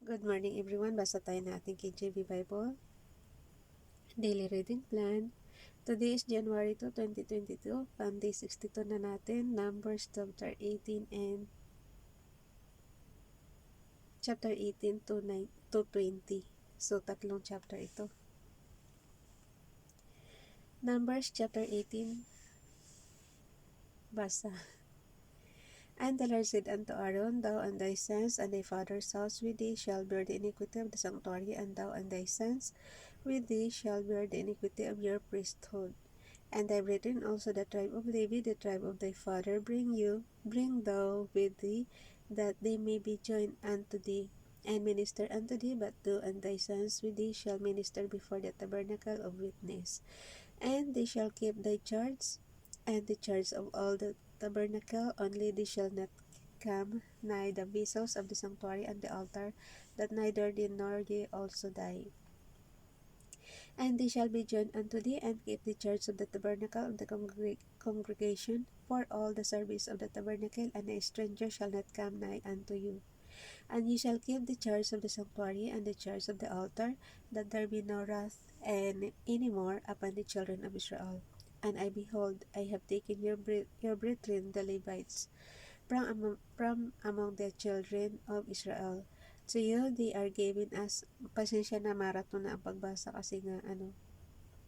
Good morning everyone. Basa tayo ng ating KJV Bible. Daily reading plan. Today is January 2, 2022. Pang day 62 na natin. Numbers chapter 18 and chapter 18 to 20. So, tatlong chapter ito. Numbers chapter 18. Basa. And the Lord said unto Aaron, Thou and thy sons and thy father's house with thee shall bear the iniquity of the sanctuary, and thou and thy sons with thee shall bear the iniquity of your priesthood. And thy brethren also the tribe of Levi, the tribe of thy father, bring thou with thee, that they may be joined unto thee, and minister unto thee, but thou and thy sons with thee shall minister before the tabernacle of witness. And they shall keep thy charge, and the charge of all the tabernacle, only they shall not come nigh the vessels of the sanctuary and the altar, that neither they nor ye also die. And they shall be joined unto thee, and keep the charge of the tabernacle of the congregation, for all the service of the tabernacle, and a stranger shall not come nigh unto you. And ye shall keep the charge of the sanctuary and the charge of the altar, that there be no wrath any more upon the children of Israel. And I behold, I have taken your brethren the Levites from among the children of Israel. To you they are given as, pasensya na marathon na ang pagbasa kasi nga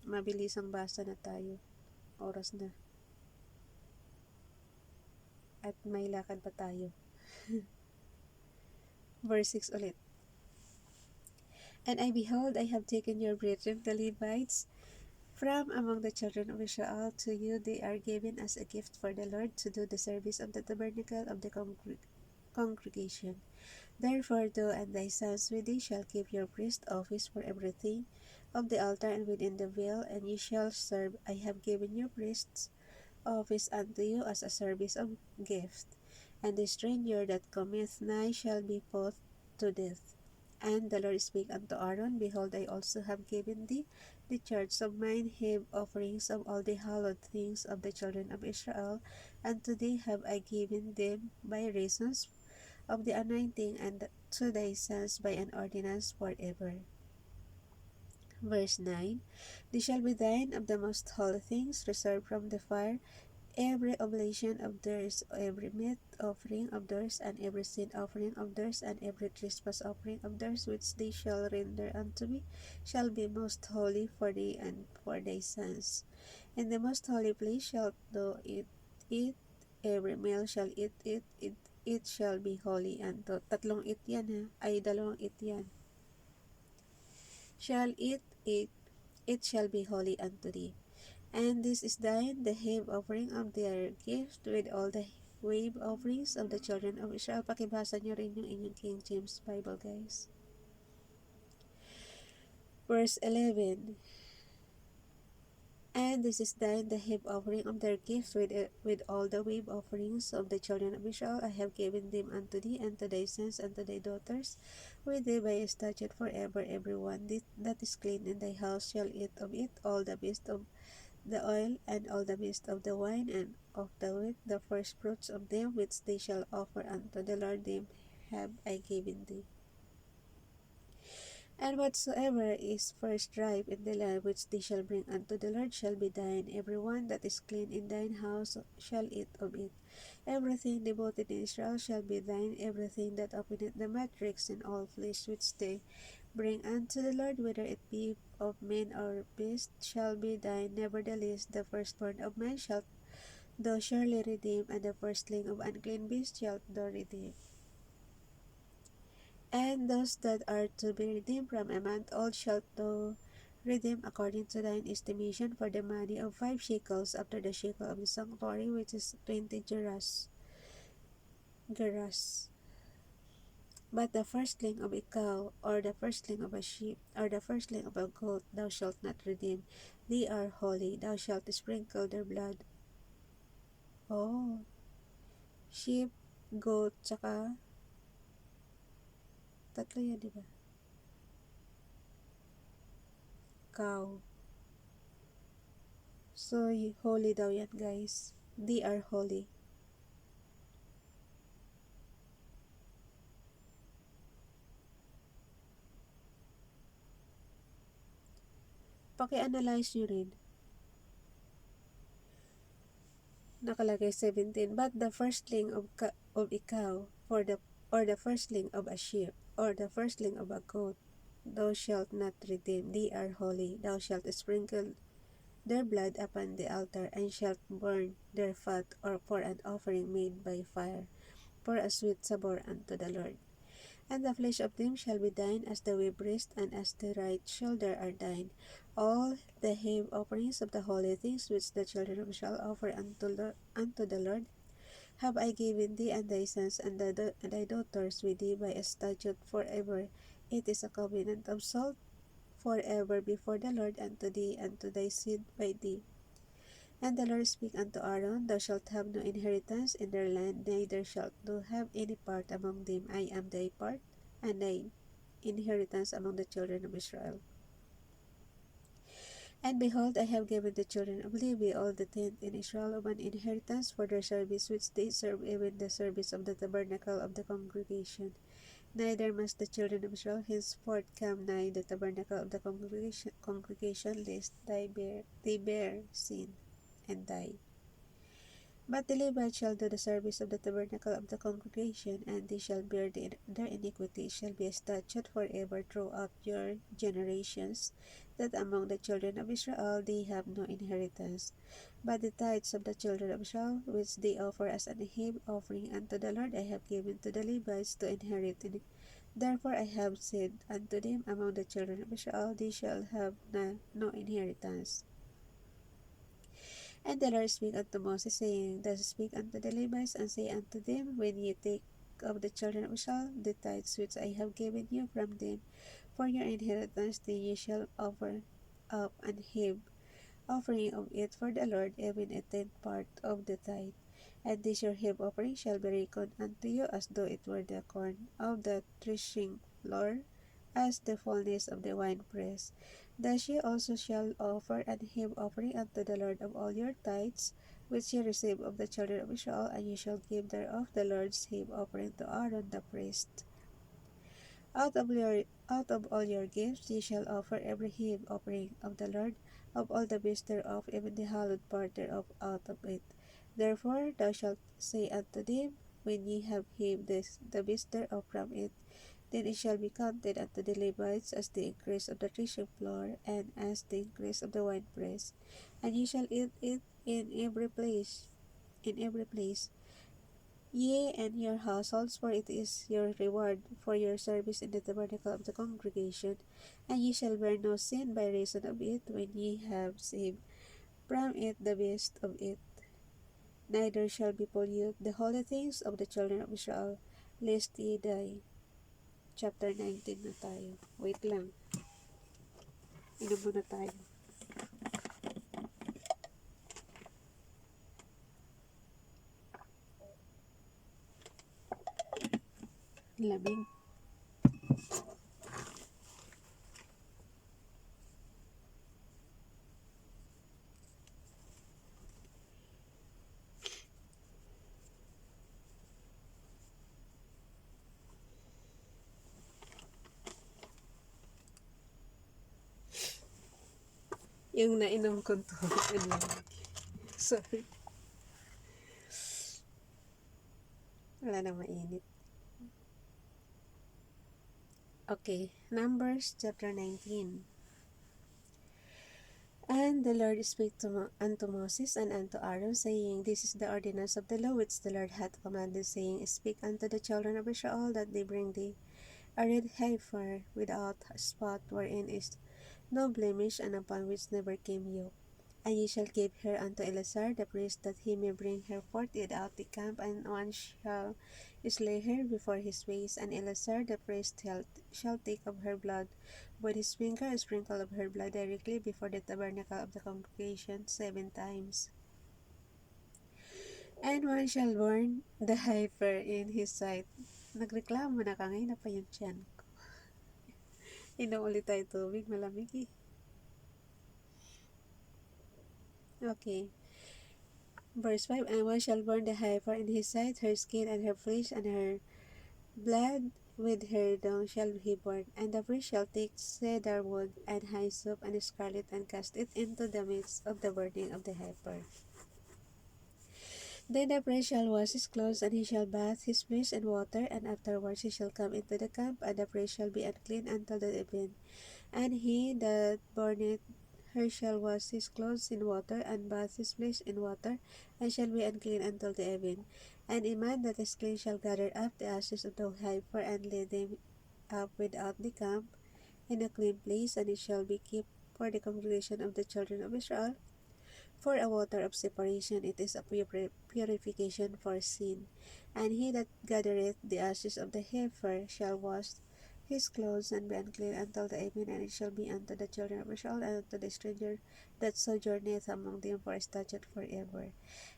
mabilis ang basa na tayo. Oras na. At may lakad pa tayo. Verse 6 ulit. And I behold, I have taken your brethren the Levites from among the children of Israel. To you they are given as a gift for the Lord to do the service of the tabernacle of the congregation. Therefore thou and thy sons with thee shall keep your priest office for everything of the altar and within the veil, and ye shall serve. I have given your priests office unto you as a service of gift. And the stranger that cometh nigh shall be put to death. And the Lord spake unto Aaron, Behold, I also have given thee the charge of mine heave offerings of all the hallowed things of the children of Israel, and to thee have I given them by reasons of the anointing, and to thy sons by an ordinance forever. Verse 9. They shall be thine of the most holy things, reserved from the fire, every oblation of theirs, every meat offering of theirs, and every sin offering of theirs, and every trespass offering of theirs, which they shall render unto me, shall be most holy for thee and for thy sons. In the most holy place shalt thou eat it, every male shall eat it, it shall be holy unto. Tatlong it yan ha, ay dalawang it yan. Shall eat it, it shall be holy unto thee. And this is thine, the heave offering of their gift, with all the wave offerings of the children of Israel. Pakibasa nyo rin yung inyong King James Bible, guys. Verse 11. And this is thine, the heave offering of their gift, with all the wave offerings of the children of Israel. I have given them unto thee, and to thy sons, and to thy daughters, with thee by a statute forever. Every one that is clean in thy house shall eat of it, all the best of the oil, and all the best of the wine, and of the wheat, the first fruits of them which they shall offer unto the Lord, them have I given thee. And whatsoever is first ripe in the land which they shall bring unto the Lord shall be thine. Every one that is clean in thine house shall eat of it. Everything devoted in Israel shall be thine. Everything that openeth the matrix in all flesh which they bring unto the Lord, whether it be of men or beast, shall be thine. Nevertheless, the firstborn of man shalt thou surely redeem, and the firstling of unclean beasts shalt thou redeem. And those that are to be redeemed from a month old shalt thou redeem according to thine estimation, for the money of 5 shekels, after the shekel of the sanctuary, which is 20 gerahs. But the firstling of a cow, or the firstling of a sheep, or the firstling of a goat, thou shalt not redeem. They are holy. Thou shalt sprinkle their blood. Oh, sheep, goat, tsaka tatlo yan, diba? Cow. So, holy daw yan, guys. They are holy. Paki-analyze nyo rin. Nakalagay 17. But the firstling of a cow, or the firstling of a sheep, or the firstling of a goat, thou shalt not redeem. They are holy. Thou shalt sprinkle their blood upon the altar, and shalt burn their fat, or for an offering made by fire, for a sweet savour unto the Lord. And the flesh of them shall be thine, as the way breast and as the right shoulder are thine. All the heave offerings of the holy things which the children of Israel offer unto the Lord have I given thee, and thy sons and thy daughters with thee by a statute forever. It is a covenant of salt forever before the Lord unto thee and to thy seed by thee. And the Lord spake unto Aaron, Thou shalt have no inheritance in their land, neither shalt thou have any part among them. I am thy part, and thy inheritance among the children of Israel. And behold, I have given the children of Levi all the tenth in Israel of an inheritance for their service which they serve, even the service of the tabernacle of the congregation. Neither must the children of Israel henceforth come nigh the tabernacle of the congregation lest they bear sin and die. But the Levites shall do the service of the tabernacle of the congregation, and they shall bear their iniquity. It shall be a statute forever throughout your generations, that among the children of Israel they have no inheritance. But the tithes of the children of Israel, which they offer as an heave offering unto the Lord, I have given to the Levites to inherit. Therefore I have said unto them, among the children of Israel they shall have no inheritance. And the Lord spake unto Moses, saying, Thus speak unto the Levites, and say unto them, When ye take of the children of Israel the tithes which I have given you from them for your inheritance, then ye shall offer up an heave offering of it for the Lord, even a tenth part of the tithe. And this your heave offering shall be reckoned unto you as though it were the corn of the threshing floor, as the fullness of the winepress. Thus ye also shall offer an heave offering unto the Lord of all your tithes, which ye receive of the children of Israel, and ye shall give thereof the Lord's heave offering to Aaron the priest. Out of all your gifts ye shall offer every heave offering of the Lord, of all the beasts thereof, even the hallowed part thereof out of it. Therefore thou shalt say unto them, When ye have heaved the beast thereof from it, then it shall be counted unto the Levites as the increase of the threshing floor, and as the increase of the winepress. And ye shall eat it in every place, ye and your households, for it is your reward for your service in the tabernacle of the congregation. And ye shall bear no sin by reason of it, when ye have saved from it the best of it. Neither shall be pollute the holy things of the children of Israel, lest ye die. Chapter 19 na tayo. Wait lang. Inom muna tayo. Lamig. Yung nainom ko to. Sorry. Wala nang mainit. Okay. Numbers chapter 19. And the Lord spake unto Moses and unto Aaron, saying, This is the ordinance of the law which the Lord hath commanded, saying, Speak unto the children of Israel, that they bring thee a red heifer without spot, wherein is no blemish, and upon which never came yoke. And ye shall give her unto Eleazar the priest, that he may bring her forth without the camp, and one shall slay her before his face. And Eleazar the priest shall take of her blood with his finger, and sprinkle of her blood directly before the tabernacle of the congregation 7 times. And one shall burn the heifer in his sight. Nagreklamo na ka, ngayon na pa yung tiyan ko. Inom ulit tayo tubig, malamig eh. Okay. Verse 5, And one shall burn the heifer in his sight, her skin and her flesh and her blood with her dung shall he burn, and the priest shall take cedar wood and hyssop and scarlet and cast it into the midst of the burning of the heifer. Then the priest shall wash his clothes, and he shall bathe his flesh in water, and afterwards he shall come into the camp, and the priest shall be unclean until the evening. And he that burneth her shall wash his clothes in water, and bathe his flesh in water, and shall be unclean until the evening. And a man that is clean shall gather up the ashes of the heifer, and lay them up without the camp in a clean place, and it shall be kept for the congregation of the children of Israel. For a water of separation, it is a purification for sin. And he that gathereth the ashes of the heifer shall wash his clothes and be unclean until the evening, and it shall be unto the children of Israel and unto the stranger that sojourneth among them for a statute forever.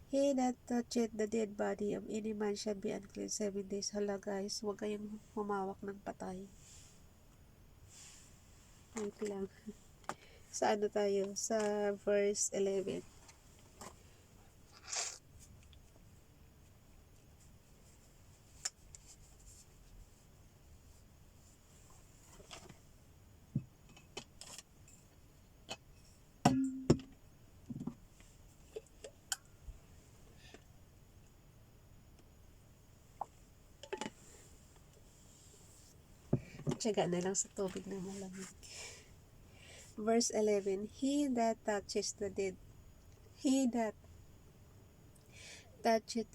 He that toucheth the dead body of any man shall be unclean 7 days. Hala guys, huwag kayong humawak ng patay. Wait lang. Sa ano tayo? Sa verse 11. Tiyaga na lang sa tubig na malamig. Verse 11, He that toucheth the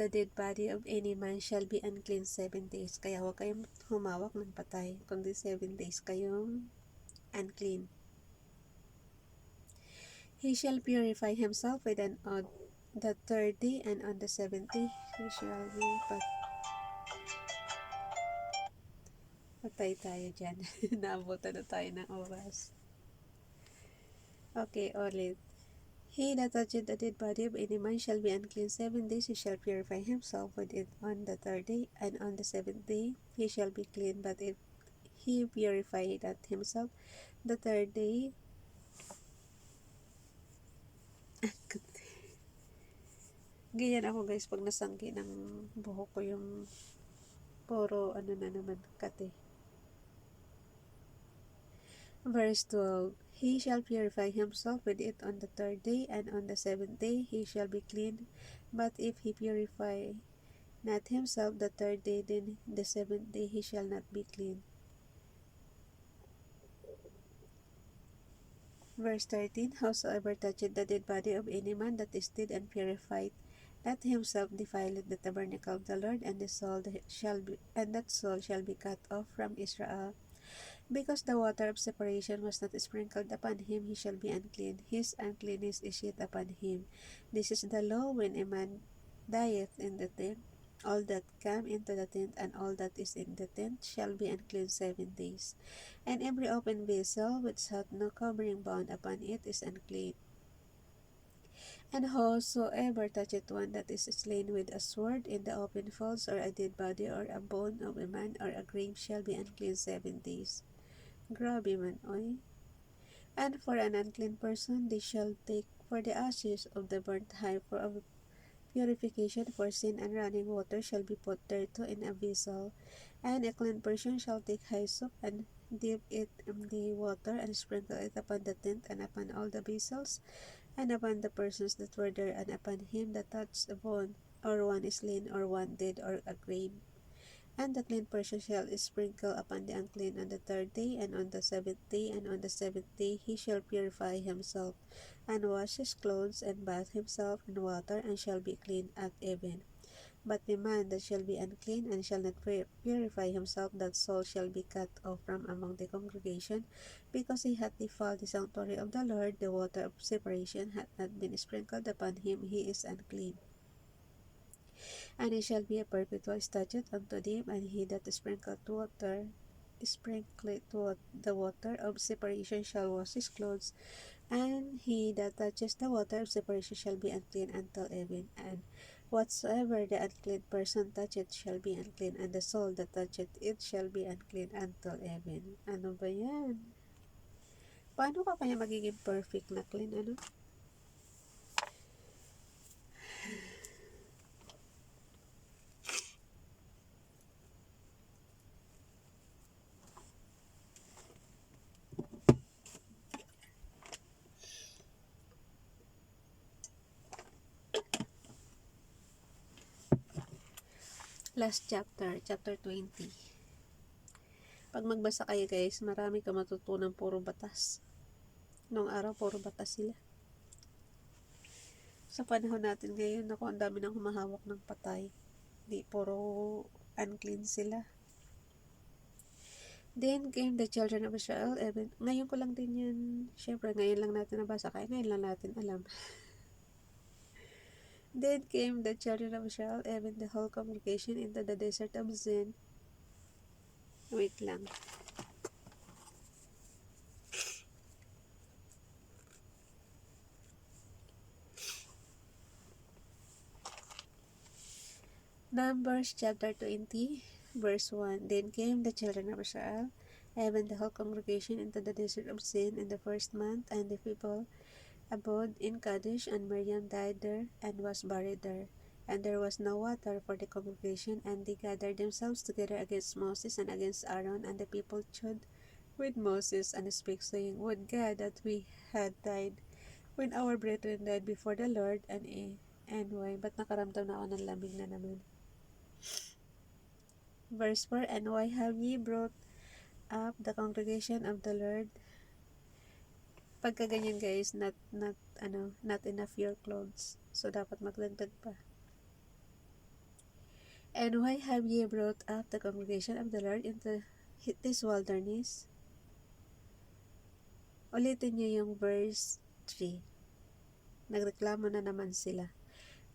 dead body of any man shall be unclean 7 days. Kaya huwag kayong humawak ng patay, kundi 7 days kayong unclean. He shall purify himself with an oath the 3rd day, and on the 7th day he shall be patay tayo dyan. Naabutan na tayo ng oras. Okay, ulit. He that toucheth the dead body of any man shall be unclean 7 days. He shall purify himself with it on the 3rd day, and on the 7th day he shall be clean. But if he purify not himself the 3rd day, ganyan ako guys pag nasanggi ng buhok ko yung puro ano na naman kate. Verse 12, He shall purify himself with it on the 3rd day, and on the 7th day he shall be clean. But if he purify not himself the 3rd day, then the 7th day he shall not be clean. Verse 13, Howsoever toucheth the dead body of any man that is dead and purified not himself defileth the tabernacle of the Lord, and that soul shall be cut off from Israel. Because the water of separation was not sprinkled upon him, he shall be unclean. His uncleanness is yet upon him. This is the law when a man dieth in the tent. All that come into the tent and all that is in the tent shall be unclean 7 days. And every open vessel which hath no covering bound upon it is unclean. And whosoever toucheth one that is slain with a sword in the open fields, or a dead body, or a bone of a man, or a grave, shall be unclean 7 days. Grabe man, oy. And for an unclean person, they shall take for the ashes of the burnt heifer of purification for sin, and running water shall be put thereto in a vessel. And a clean person shall take hyssop, and dip it in the water, and sprinkle it upon the tent, and upon all the vessels, and upon the persons that were there, and upon him that touched a bone, or one slain, or one dead, or a grave. And the clean person shall sprinkle upon the unclean on the 3rd day, and on the 7th day, and on the 7th day he shall purify himself, and wash his clothes, and bathe himself in water, and shall be clean at even. But the man that shall be unclean, and shall not purify himself, that soul shall be cut off from among the congregation, because he hath defiled the sanctuary of the Lord. The water of separation hath not been sprinkled upon him, he is unclean. And it shall be a perpetual statute unto them, and he that sprinkleth the water of separation shall wash his clothes, and he that touches the water of separation shall be unclean until even. And whatsoever the unclean person toucheth shall be unclean, and the soul that toucheth it shall be unclean until even. Ano ba yan? Paano ka kaya magiging perfect na clean, ano? Last chapter, chapter 20. Pag magbasa kayo guys, marami ka matutunan puro batas. Noong araw, puro batas sila. Sa panahon natin ngayon, ako, ang dami nang humahawak ng patay. Di, puro unclean sila. Then came the children of Israel. Ngayon ko lang din yan. Syempre, ngayon lang natin nabasa. Kaya ngayon lang natin alam. Then came the children of Israel, even the whole congregation, into the desert of Zin. Wait lang. Numbers chapter 20, verse 1. Then came the children of Israel, even the whole congregation, into the desert of Zin in the first month, and the people abode in Kadesh, and Miriam died there and was buried there. And there was no water for the congregation, and they gathered themselves together against Moses and against Aaron, and the people chid with Moses and spake, saying, Would God that we had died when our brethren died before the Lord, and why? Ba't nakaramdam na ako ng lamig na naman? Verse 4, And why have ye brought up the congregation of the Lord? Pagka ganyan guys, not enough your clothes. So, dapat magdagdag pa. And why have ye brought up the congregation of the Lord into this wilderness? Ulitin niyo yung verse 3. Nagreklamo na naman sila.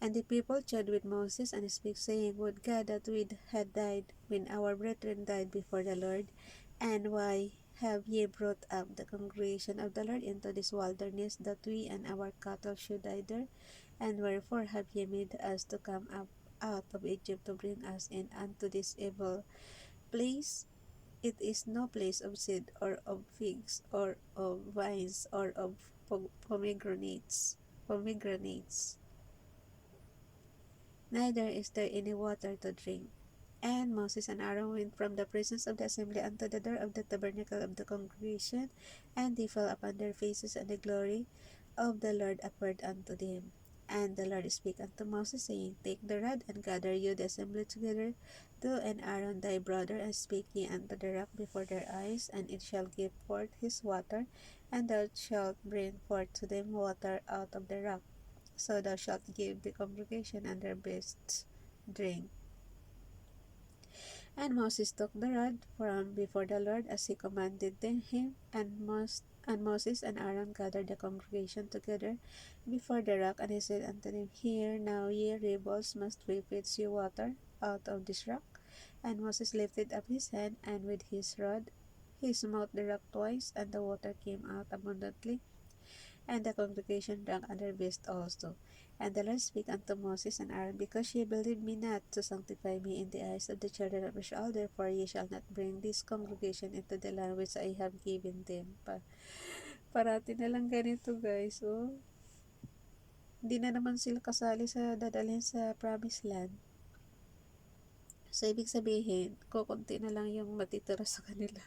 And the people chid with Moses and spake, saying, Would God that we had died when our brethren died before the Lord, and why have ye brought up the congregation of the Lord into this wilderness, that we and our cattle should die there? And wherefore have ye made us to come up out of Egypt to bring us in unto this evil place? It is no place of seed, or of figs, or of vines, or of pomegranates. Neither is there any water to drink. And Moses and Aaron went from the presence of the assembly unto the door of the tabernacle of the congregation, and they fell upon their faces, and the glory of the Lord appeared unto them. And the Lord spake unto Moses, saying, Take the rod, and gather you the assembly together, thou and Aaron thy brother, and speak ye unto the rock before their eyes, and it shall give forth his water, and thou shalt bring forth to them water out of the rock. So thou shalt give the congregation and their beasts drink. And Moses took the rod from before the Lord as he commanded him, and Moses and Aaron gathered the congregation together before the rock, and he said unto them, Hear now, ye rebels, must we fetch you water out of this rock? And Moses lifted up his hand, and with his rod he smote the rock twice, and the water came out abundantly, and the congregation drank, and their beasts also. And the Lord spake unto Moses and Aaron, Because ye believed me not to sanctify me in the eyes of the children of Israel, therefore ye shall not bring this congregation into the land which I have given them. Parati na lang ganito guys, oh. Hindi na naman sila kasali sa dadalhin sa promised land. So, ibig sabihin, kukunti na lang yung matitira sa kanila.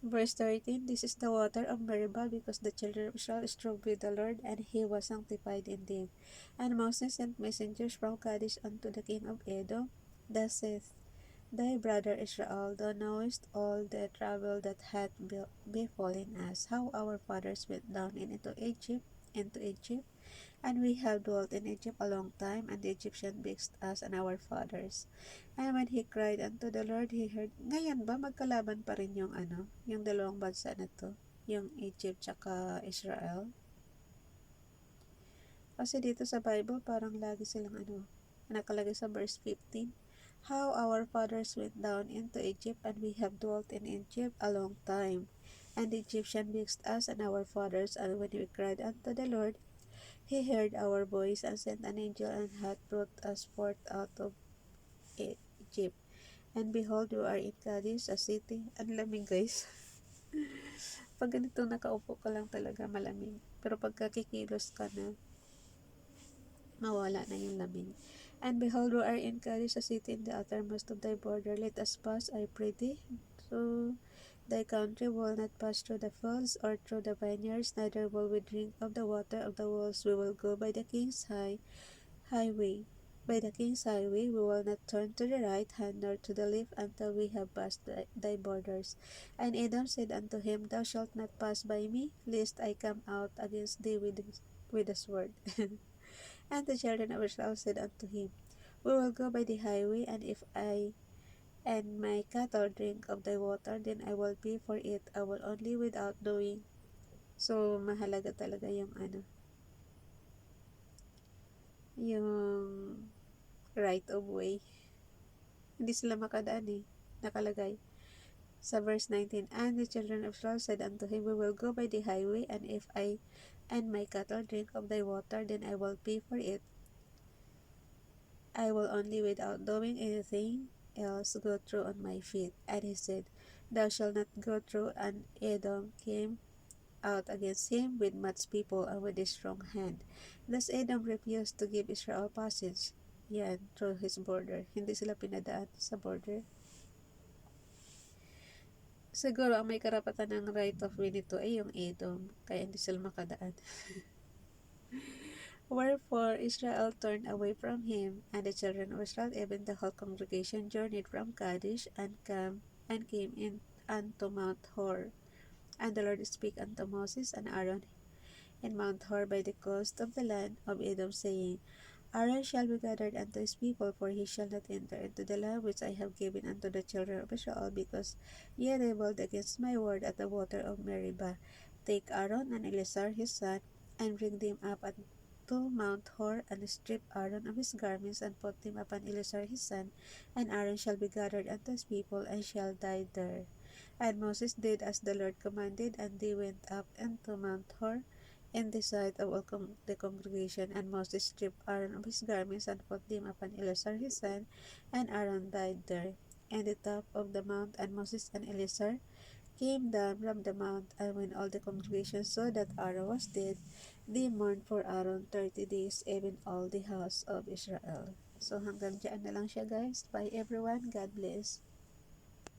Verse 13, This is the water of Meribah, because the children of Israel strove with the Lord, and he was sanctified in them. And Moses sent messengers from Kadesh unto the king of Edom. Thus saith thy brother Israel, Thou knowest all the trouble that hath befallen us, how our fathers went down into Egypt, and we have dwelt in Egypt a long time, and the Egyptian vexed us and our fathers. And when he cried unto the Lord, he heard. Ngayon ba, magkalaban pa rin yung yung dalawang bansa na to, yung Egypt tsaka Israel? Kasi dito sa Bible, parang lagi silang nakalagay sa verse 15. How our fathers went down into Egypt, and we have dwelt in Egypt a long time. And the Egyptian vexed us and our fathers, and when we cried unto the Lord, he heard our voice, and sent an angel, and hath brought us forth out of Egypt. And behold, we are in Kadesh, a city. Ang lamig guys. Pag ganito nakaupo ka lang talaga malamig. Pero pagka kikilos ka na, mawala na yung lamig. And behold, we are in Kadesh, a city in the uttermost of thy border. Let us pass, I pray thee, through thy country. We will not pass through the fields or through the vineyards, neither will we drink of the water of the wells. We will go by the king's highway. by the king's highway. We will not turn to the right hand nor to the left until we have passed thy borders. And Edom said unto him, Thou shalt not pass by me, lest I come out against thee with a sword. And the children of Israel said unto him, We will go by the highway, and if I and my cattle drink of thy water, then I will pay for it. I will only without doing. So, mahalaga talaga yung yung right of way. Hindi sila makadaan eh. Nakalagay sa verse 19. And the children of Israel said unto him, We will go by the highway, and if I and my cattle drink of thy water, then I will pay for it. I will only without doing anything else go through on my feet. And he said, Thou shalt not go through. And Edom came out against him with much people and with a strong hand. Thus Edom refused to give Israel passage through his border. Hindi sila pinadaan sa border. Siguro ang may karapatan ng right of way nito ay yung Edom, kaya hindi sila makadaan. Wherefore Israel turned away from him, and the children of Israel, even the whole congregation, journeyed from Kadesh and came in unto Mount Hor. And the Lord spake unto Moses and Aaron in Mount Hor by the coast of the land of Edom, saying, Aaron shall be gathered unto his people, for he shall not enter into the land which I have given unto the children of Israel, because ye rebelled against my word at the water of Meribah. Take Aaron and Eleazar his son, and bring them up unto Mount Hor, and strip Aaron of his garments, and put them upon Eleazar his son, and Aaron shall be gathered unto his people, and shall die there. And Moses did as the Lord commanded, and they went up into Mount Hor in the sight of all the congregation. And Moses stripped Aaron of his garments, and put them upon Eleazar his son, and Aaron died there in the top of the mount. And Moses and Eleazar came down from the mount, and when all the congregation saw that Aaron was dead, they mourned for Aaron 30 days, even all the house of Israel. So hanggang dyan na lang siya guys. Bye everyone. God bless.